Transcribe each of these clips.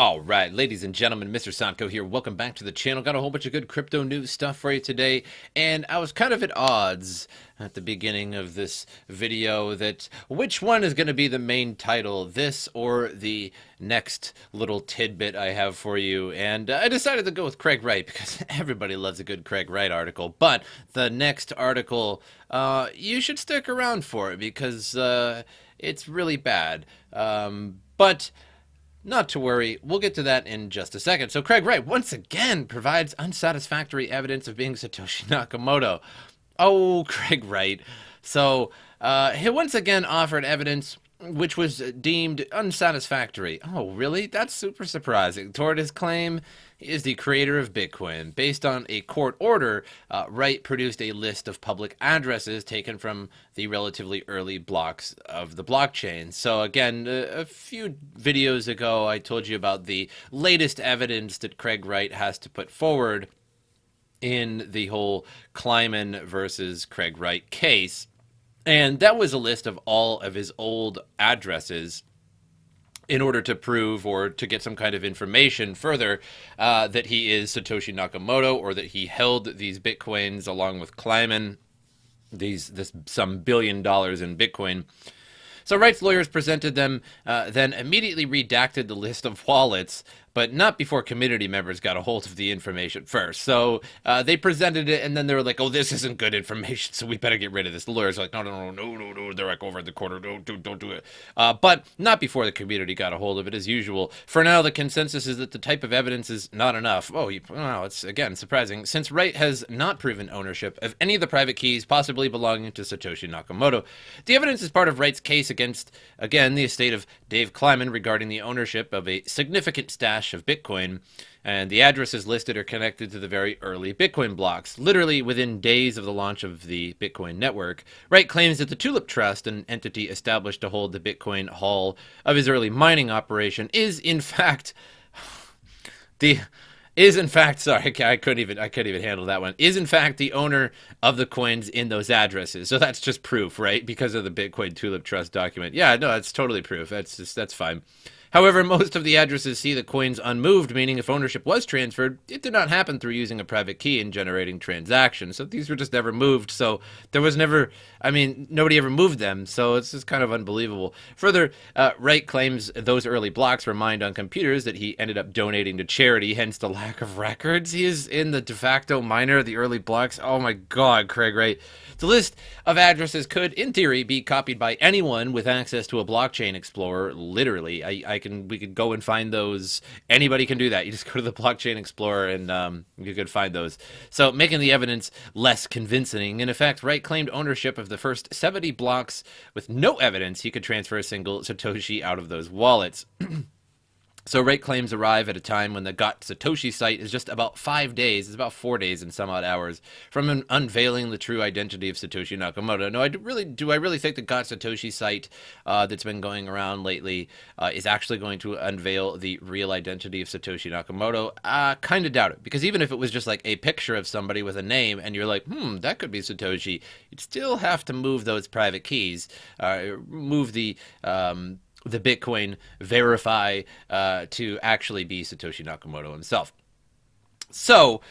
All right, ladies and gentlemen, MrSotko here. Welcome back to the channel. Got a whole bunch of good crypto news stuff for you today. And I was kind of at odds at the beginning of this video that which one is going to be the main title, this or the next little tidbit I have for you. And I decided to go with Craig Wright because everybody loves a good Craig Wright article. But the next article, you should stick around for it because it's really bad. But not to worry, we'll get to that in just a second. So Craig Wright once again provides unsatisfactory evidence of being Satoshi Nakamoto. Oh, Craig Wright. So he once again offered evidence which was deemed unsatisfactory. Oh, really? That's super surprising. Toward his claim, he is the creator of Bitcoin. Based on a court order, Wright produced a list of public addresses taken from the relatively early blocks of the blockchain. So again, a few videos ago, I told you about the latest evidence that Craig Wright has to put forward in the whole Kleiman versus Craig Wright case. And that was a list of all of his old addresses in order to prove or to get some kind of information further that he is Satoshi Nakamoto or that he held these Bitcoins along with Kleiman, some $1 billion in Bitcoin. So Wright's lawyers presented them, then immediately redacted the list of wallets, but not before community members got a hold of the information first. So they presented it, and then they were like, oh, this isn't good information, so we better get rid of this. The lawyers were like, no. They're like over at the corner, don't do it. But not before the community got a hold of it, as usual. For now, the consensus is that the type of evidence is not enough. Oh, wow, it's, again, surprising. Since Wright has not proven ownership of any of the private keys possibly belonging to Satoshi Nakamoto, the evidence is part of Wright's case against, again, the estate of Dave Kleiman regarding the ownership of a significant stash of Bitcoin, and the addresses listed are connected to the very early Bitcoin blocks, literally within days of the launch of the Bitcoin network. Wright claims that the Tulip Trust, an entity established to hold the Bitcoin haul of his early mining operation, is in fact sorry, I couldn't even handle that one. Is in fact the owner of the coins in those addresses. So that's just proof, right? Because of the Bitcoin Tulip Trust document. Yeah, no, that's totally proof. That's fine. However, most of the addresses see the coins unmoved, meaning if ownership was transferred, it did not happen through using a private key and generating transactions. So these were just never moved. So there was never, nobody ever moved them. So it's just kind of unbelievable. Further, Wright claims those early blocks were mined on computers that he ended up donating to charity, hence the lack of records. He is in the de facto miner of the early blocks. Oh my God, Craig Wright. The list of addresses could, in theory, be copied by anyone with access to a blockchain explorer. Literally, we could go and find those. Anybody can do that. You just go to the blockchain explorer and you could find those. So making the evidence less convincing. In effect, Wright claimed ownership of the first 70 blocks with no evidence he could transfer a single Satoshi out of those wallets. So Wright claims arrive at a time when the Got Satoshi site is just about 5 days, it's about 4 days and some odd hours, from unveiling the true identity of Satoshi Nakamoto. No, do I really think the Got Satoshi site that's been going around lately is actually going to unveil the real identity of Satoshi Nakamoto? Kind of doubt it, because even if it was just like a picture of somebody with a name and you're like, that could be Satoshi, you'd still have to move those private keys, move the Bitcoin verify to actually be Satoshi Nakamoto himself. So,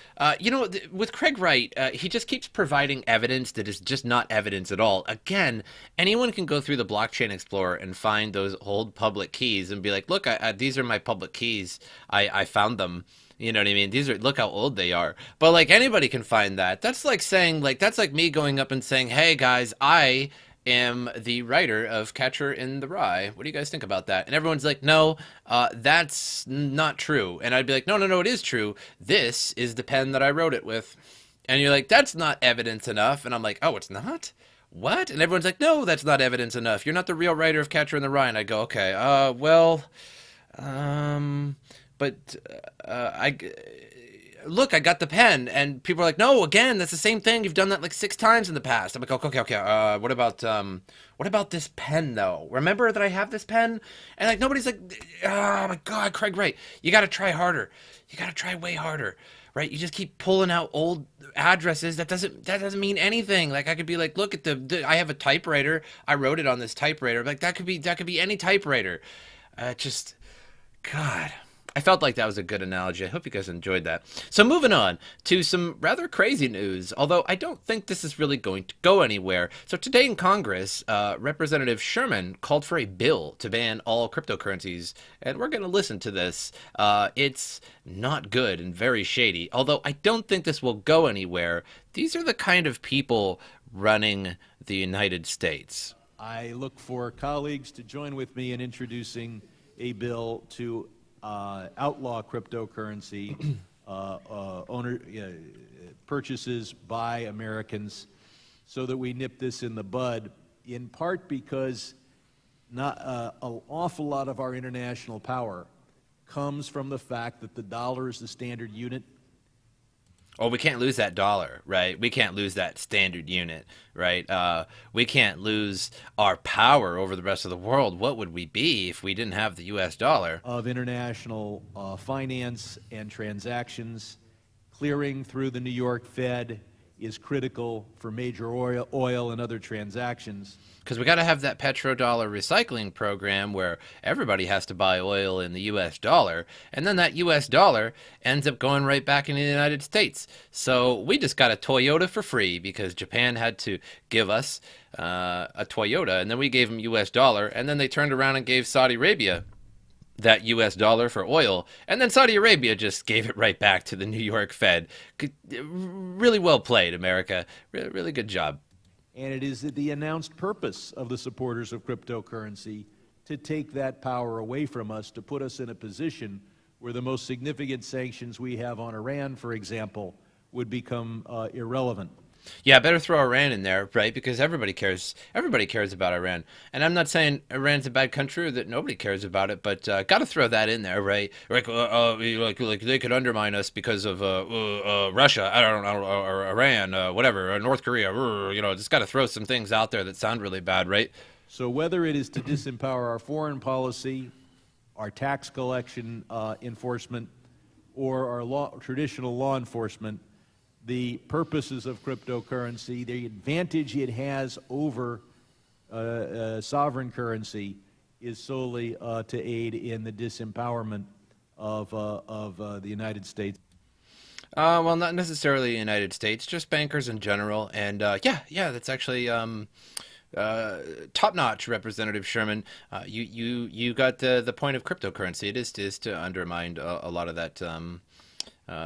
with Craig Wright, he just keeps providing evidence that is just not evidence at all. Again, anyone can go through the blockchain explorer and find those old public keys and be like, look, these are my public keys. I found them. You know what I mean? Look how old they are. But like anybody can find that. That's like saying, that's like me going up and saying, hey guys, I am the writer of Catcher in the Rye. What do you guys think about that? And everyone's like, no, that's not true. And I'd be like, no, it is true. This is the pen that I wrote it with. And you're like, that's not evidence enough. And I'm like, oh, it's not? What? And everyone's like, no, that's not evidence enough. You're not the real writer of Catcher in the Rye. And I go, okay, look, I got the pen. And people are like, no, again, that's the same thing. You've done that like 6 times in the past. I'm like, okay. What about this pen though? Remember that I have this pen? And like, nobody's like, oh my God, Craig Wright, you got to try harder. You got to try way harder, right? You just keep pulling out old addresses. That doesn't mean anything. Like I could be like, look at I have a typewriter. I wrote it on this typewriter. Like that could be any typewriter. God. I felt like that was a good analogy. I hope you guys enjoyed that. So moving on to some rather crazy news, although I don't think this is really going to go anywhere. So today in Congress, Representative Sherman called for a bill to ban all cryptocurrencies, and we're going to listen to this. It's not good and very shady, although I don't think this will go anywhere. These are the kind of people running the United States. I look for colleagues to join with me in introducing a bill to outlaw cryptocurrency purchases by Americans so that we nip this in the bud, in part because an awful lot of our international power comes from the fact that the dollar is the standard unit. Oh, we can't lose that dollar, right? We can't lose that standard unit, right? We can't lose our power over the rest of the world. What would we be if we didn't have the U.S. dollar? Of international finance and transactions. Clearing through the New York Fed is critical for major oil and other transactions. Because we got to have that petrodollar recycling program where everybody has to buy oil in the U.S. dollar, and then that U.S. dollar ends up going right back into the United States. So we just got a Toyota for free because Japan had to give us a Toyota, and then we gave them U.S. dollar, and then they turned around and gave Saudi Arabia that U.S. dollar for oil, and then Saudi Arabia just gave it right back to the New York Fed. Really well played, America. Really good job. And it is the announced purpose of the supporters of cryptocurrency to take that power away from us, to put us in a position where the most significant sanctions we have on Iran, for example, would become irrelevant. Yeah, better throw Iran in there, right? Because everybody cares. Everybody cares about Iran, and I'm not saying Iran's a bad country or that nobody cares about it, but got to throw that in there, right? Like they could undermine us because of Russia, I don't know, or Iran, whatever, or North Korea. Just got to throw some things out there that sound really bad, right? So whether it is to disempower our foreign policy, our tax collection enforcement, or our traditional law enforcement, the purposes of cryptocurrency, the advantage it has over sovereign currency is solely to aid in the disempowerment of the United States. Well, not necessarily the United States, just bankers in general. And yeah, that's actually top-notch, Representative Sherman. You got the point of cryptocurrency. It is to undermine a lot of that.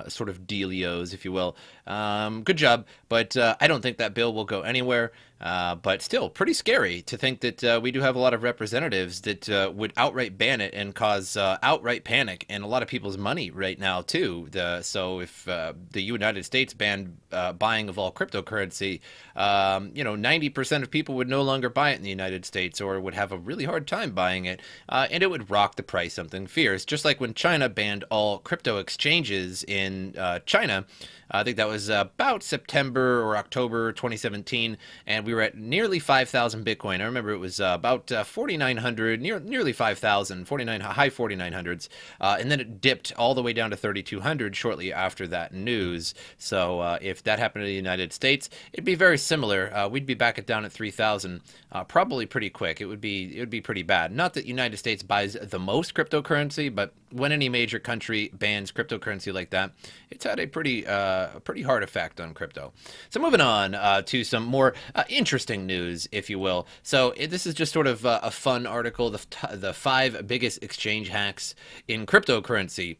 Sort of dealios, if you will. Good job, but I don't think that bill will go anywhere. But still, pretty scary to think that we do have a lot of representatives that would outright ban it and cause outright panic and a lot of people's money right now, too. So if the United States banned buying of all cryptocurrency, 90% of people would no longer buy it in the United States or would have a really hard time buying it, and it would rock the price something fierce. Just like when China banned all crypto exchanges in China, I think that was about September or October 2017, and we were at nearly 5,000 Bitcoin. I remember it was about 4,900, nearly 5,000, high 4,900s, and then it dipped all the way down to 3,200 shortly after that news. So if that happened in the United States, it'd be very similar. We'd be back down at 3,000, probably pretty quick. It would be pretty bad. Not that the United States buys the most cryptocurrency, but when any major country bans cryptocurrency like that, it's had a pretty hard effect on crypto. So moving on to some more interesting news, if you will. So this is just sort of a fun article, the 5 biggest exchange hacks in cryptocurrency.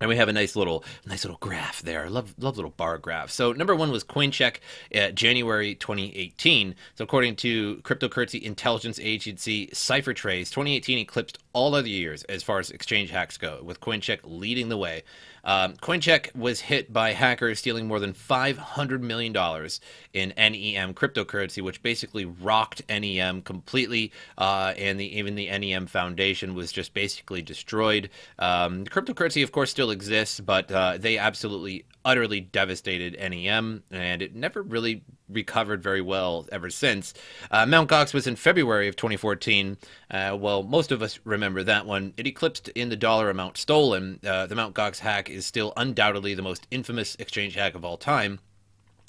And we have a nice little graph there. I love little bar graphs. So number 1 was CoinCheck, January 2018. So according to cryptocurrency intelligence agency CipherTrace, 2018 eclipsed all other years as far as exchange hacks go, with CoinCheck leading the way. CoinCheck was hit by hackers stealing more than $500 million in NEM cryptocurrency, which basically rocked NEM completely, and even the NEM Foundation was just basically destroyed. Cryptocurrency, of course, still exists, but they absolutely, utterly devastated NEM, and it never really recovered very well ever since. Mt. Gox was in February of 2014. Well, most of us remember that one. It eclipsed in the dollar amount stolen. The Mt. Gox hack is still undoubtedly the most infamous exchange hack of all time.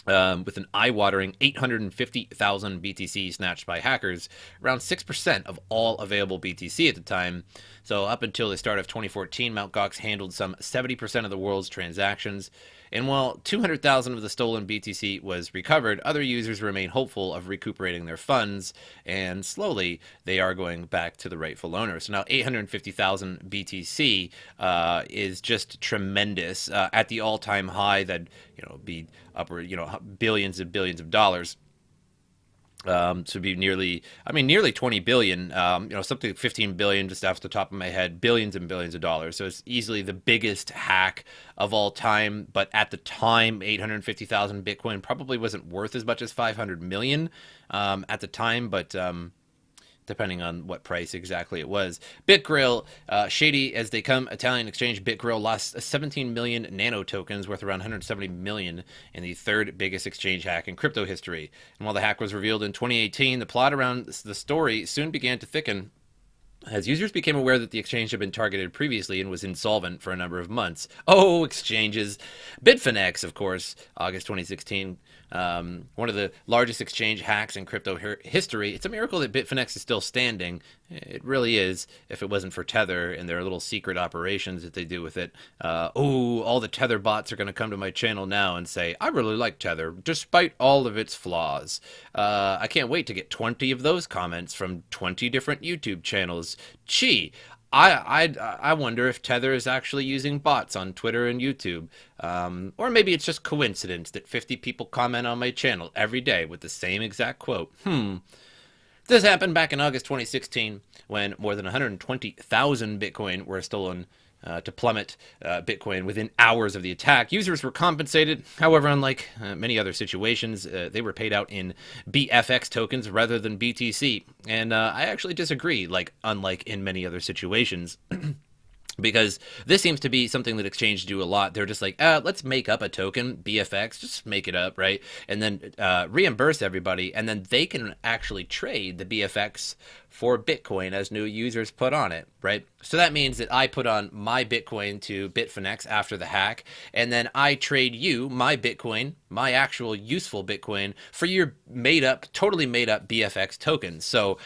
With an eye-watering 850,000 BTC snatched by hackers, around 6% of all available BTC at the time. So up until the start of 2014, Mt. Gox handled some 70% of the world's transactions. And while 200,000 of the stolen BTC was recovered, other users remain hopeful of recuperating their funds, and slowly they are going back to the rightful owner. So now 850,000 BTC is just tremendous, at the all-time high that be upward billions and billions of dollars. To be nearly 20 billion, something like 15 billion just off the top of my head, billions and billions of dollars. So it's easily the biggest hack of all time. But at the time, 850,000 Bitcoin probably wasn't worth as much as 500 million at the time, but depending on what price exactly it was. BitGrill, shady as they come, Italian exchange BitGrill lost 17 million nano tokens worth around 170 million in the third biggest exchange hack in crypto history. And while the hack was revealed in 2018, the plot around the story soon began to thicken as users became aware that the exchange had been targeted previously and was insolvent for a number of months. Oh, exchanges. Bitfinex, of course, August 2016, one of the largest exchange hacks in crypto history. It's a miracle that Bitfinex is still standing. It really is, if it wasn't for Tether and their little secret operations that they do with it. All the Tether bots are going to come to my channel now and say, I really like Tether, despite all of its flaws. I can't wait to get 20 of those comments from 20 different YouTube channels. Gee, I wonder if Tether is actually using bots on Twitter and YouTube. Or maybe it's just coincidence that 50 people comment on my channel every day with the same exact quote. This happened back in August 2016 when more than 120,000 Bitcoin were stolen to plummet Bitcoin within hours of the attack. Users were compensated. However, unlike many other situations, they were paid out in BFX tokens rather than BTC. And I actually disagree, unlike in many other situations. Because this seems to be something that exchanges do a lot. They're just like, let's make up a token, BFX, just make it up, right? And then reimburse everybody, and then they can actually trade the BFX for Bitcoin as new users put on it, right? So that means that I put on my Bitcoin to Bitfinex after the hack, and then I trade you my Bitcoin, my actual useful Bitcoin, for your totally made up BFX tokens. So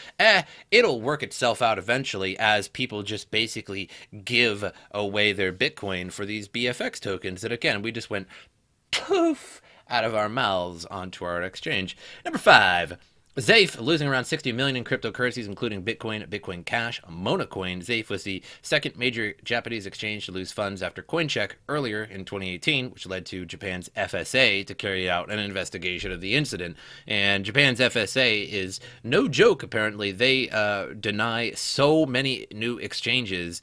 it'll work itself out eventually as people just basically give away their Bitcoin for these BFX tokens that, again, we just went poof out of our mouths onto our exchange. Number 5. Zaif losing around 60 million in cryptocurrencies, including Bitcoin, Bitcoin Cash, Monacoin. Zaif was the second major Japanese exchange to lose funds after CoinCheck earlier in 2018, which led to Japan's FSA to carry out an investigation of the incident. And Japan's FSA is no joke, apparently. They deny so many new exchanges.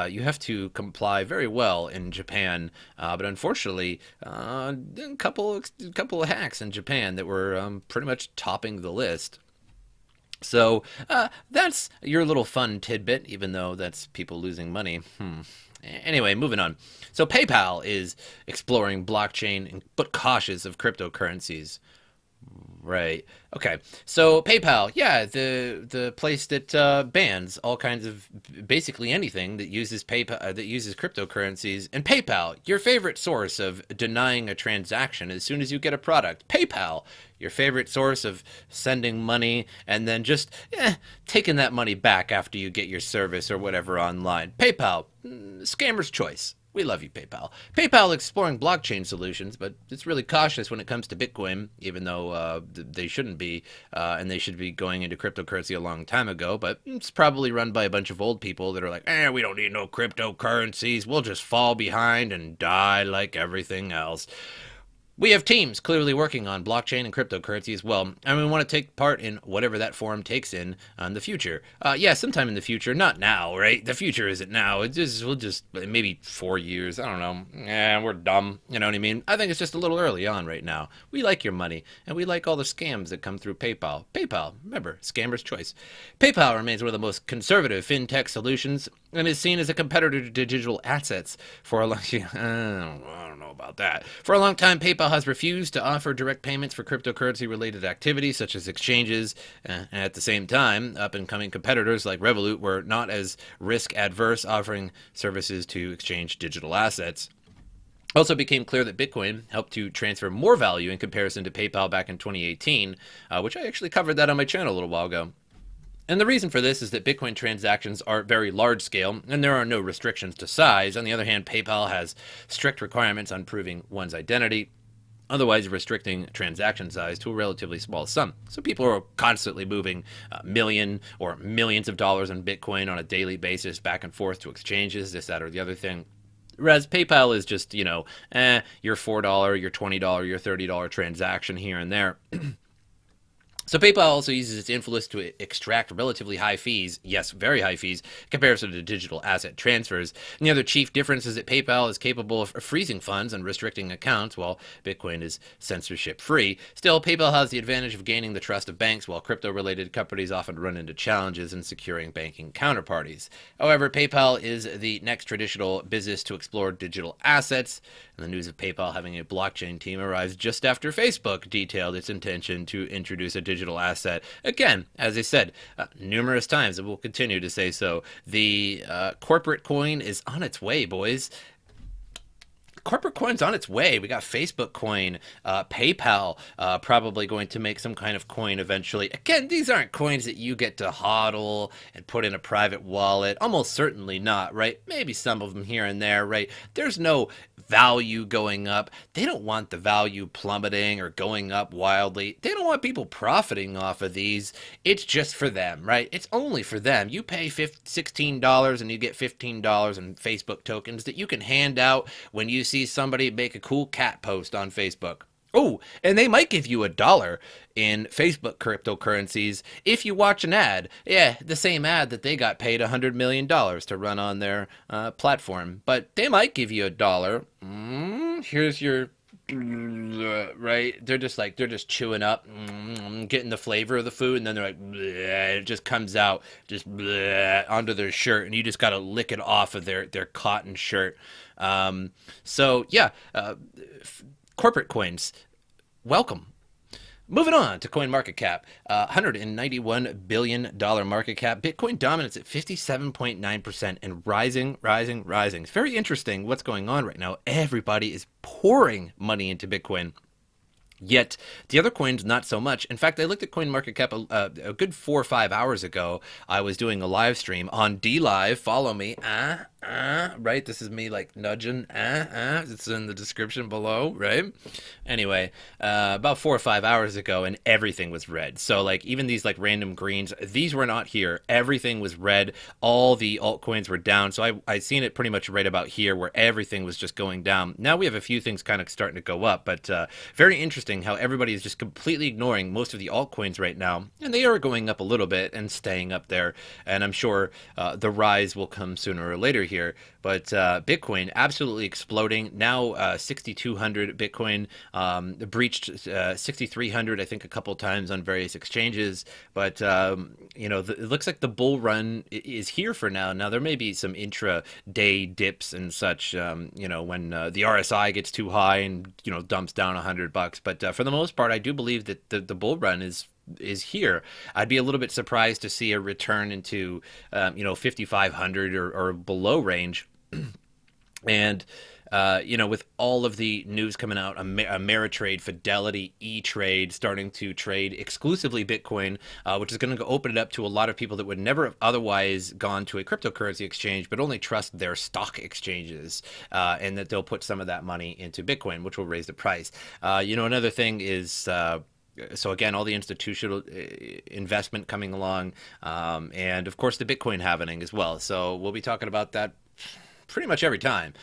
You have to comply very well in Japan. But unfortunately, a couple of hacks in Japan that were pretty much topping the list. So that's your little fun tidbit, even though that's people losing money. Anyway, moving on. So PayPal is exploring blockchain but cautious of cryptocurrencies. Right. Okay. So PayPal, yeah, the place that bans all kinds of basically anything that uses PayPal that uses cryptocurrencies. And PayPal, your favorite source of denying a transaction as soon as you get a product. PayPal, your favorite source of sending money and then just taking that money back after you get your service or whatever online. PayPal, scammer's choice. We love you, PayPal. PayPal exploring blockchain solutions, but it's really cautious when it comes to Bitcoin, even though they shouldn't be, and they should be going into cryptocurrency a long time ago. But it's probably run by a bunch of old people that are like, we don't need no cryptocurrencies. We'll just fall behind and die like everything else. We have teams clearly working on blockchain and cryptocurrency as well, and we want to take part in whatever that form takes in the future. Sometime in the future, not now, right? The future isn't now. We'll just maybe 4 years. I don't know. We're dumb. You know what I mean? I think it's just a little early on right now. We like your money, and we like all the scams that come through PayPal. PayPal, remember, scammer's choice. PayPal remains one of the most conservative fintech solutions and is seen as a competitor to digital assets for a long time. I don't know about that. For a long time, PayPal has refused to offer direct payments for cryptocurrency-related activities such as exchanges. And at the same time, up-and-coming competitors like Revolut were not as risk-adverse, offering services to exchange digital assets. Also became clear that Bitcoin helped to transfer more value in comparison to PayPal back in 2018, which I actually covered that on my channel a little while ago. And the reason for this is that Bitcoin transactions are very large scale and there are no restrictions to size. On the other hand, PayPal has strict requirements on proving one's identity, otherwise restricting transaction size to a relatively small sum. So people are constantly moving million or millions of dollars in Bitcoin on a daily basis back and forth to exchanges, this, that, or the other thing. Whereas PayPal is just, your $4, your $20, your $30 transaction here and there. So PayPal also uses its influence to extract relatively high fees, yes, very high fees, in comparison to digital asset transfers. And the other chief difference is that PayPal is capable of freezing funds and restricting accounts, while Bitcoin is censorship-free. Still, PayPal has the advantage of gaining the trust of banks, while crypto-related companies often run into challenges in securing banking counterparties. However, PayPal is the next traditional business to explore digital assets, and the news of PayPal having a blockchain team arrives just after Facebook detailed its intention to introduce a digital asset. Again, as I said numerous times, and will continue to say so, the corporate coin is on its way, boys. Corporate coin's on its way. We got Facebook coin, PayPal probably going to make some kind of coin eventually. Again, these aren't coins that you get to hodl and put in a private wallet. Almost certainly not, right? Maybe some of them here and there, right? There's no value going up. They don't want the value plummeting or going up wildly. They don't want people profiting off of these. It's just for them, right? It's only for them. You pay $16 and you get $15 in Facebook tokens that you can hand out when you see somebody make a cool cat post on Facebook. Oh, and they might give you $1 in Facebook cryptocurrencies if you watch an ad. Yeah, the same ad that they got paid $100 million to run on their platform. But they might give you $1. Here's your right. They're just chewing up, getting the flavor of the food, and then they're like, it just comes out just onto their shirt, and you just got to lick it off of their cotton shirt. So yeah, corporate coins, welcome. Moving on to CoinMarketCap, $191 billion market cap. Bitcoin dominance at 57.9% and rising. It's very interesting what's going on right now. Everybody is pouring money into Bitcoin. Yet the other coins, not so much. In fact, I looked at CoinMarketCap a good 4 or 5 hours ago. I was doing a live stream on DLive. Follow me. Right? This is me like nudging. It's in the description below, right? Anyway, about 4 or 5 hours ago, and everything was red. So like even these like random greens, these were not here. Everything was red. All the altcoins were down. So I seen it pretty much right about here where everything was just going down. Now we have a few things kind of starting to go up, but very interesting how everybody is just completely ignoring most of the altcoins right now, and they are going up a little bit and staying up there, and I'm sure the rise will come sooner or later here. But Bitcoin absolutely exploding now. 6,200 Bitcoin breached 6,300 I think a couple times on various exchanges, but it looks like the bull run is here for now. Now there may be some intra-day dips and such, when the RSI gets too high and dumps down $100, but for the most part, I do believe that the bull run is here. I'd be a little bit surprised to see a return into 5,500 or below range. And with all of the news coming out, Ameritrade, Fidelity, E-Trade starting to trade exclusively Bitcoin, which is going to open it up to a lot of people that would never have otherwise gone to a cryptocurrency exchange, but only trust their stock exchanges, and that they'll put some of that money into Bitcoin, which will raise the price. Another thing is, so again, all the institutional investment coming along, and of course the Bitcoin halvening as well. So we'll be talking about that pretty much every time,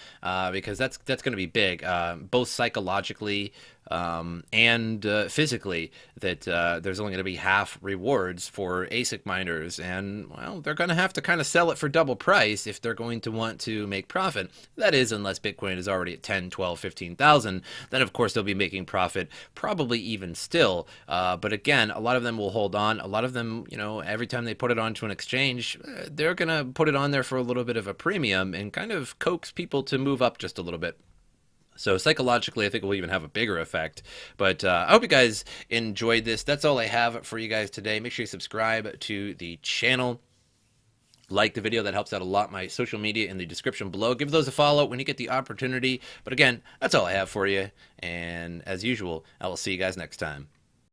because that's going to be big, both psychologically and physically, that there's only going to be half rewards for ASIC miners, and well, they're going to have to kind of sell it for double price if they're going to want to make profit. That is, unless Bitcoin is already at 10, 12, 15,000, then of course they'll be making profit, probably even still. But again, a lot of them will hold on. A lot of them, every time they put it onto an exchange, they're going to put it on there for a little bit of a premium and kind of coax people to move up just a little bit. So psychologically, I think we'll even have a bigger effect. But I hope you guys enjoyed this. That's all I have for you guys today. Make sure you subscribe to the channel. Like the video. That helps out a lot. My social media in the description below. Give those a follow when you get the opportunity. But again, that's all I have for you. And as usual, I will see you guys next time.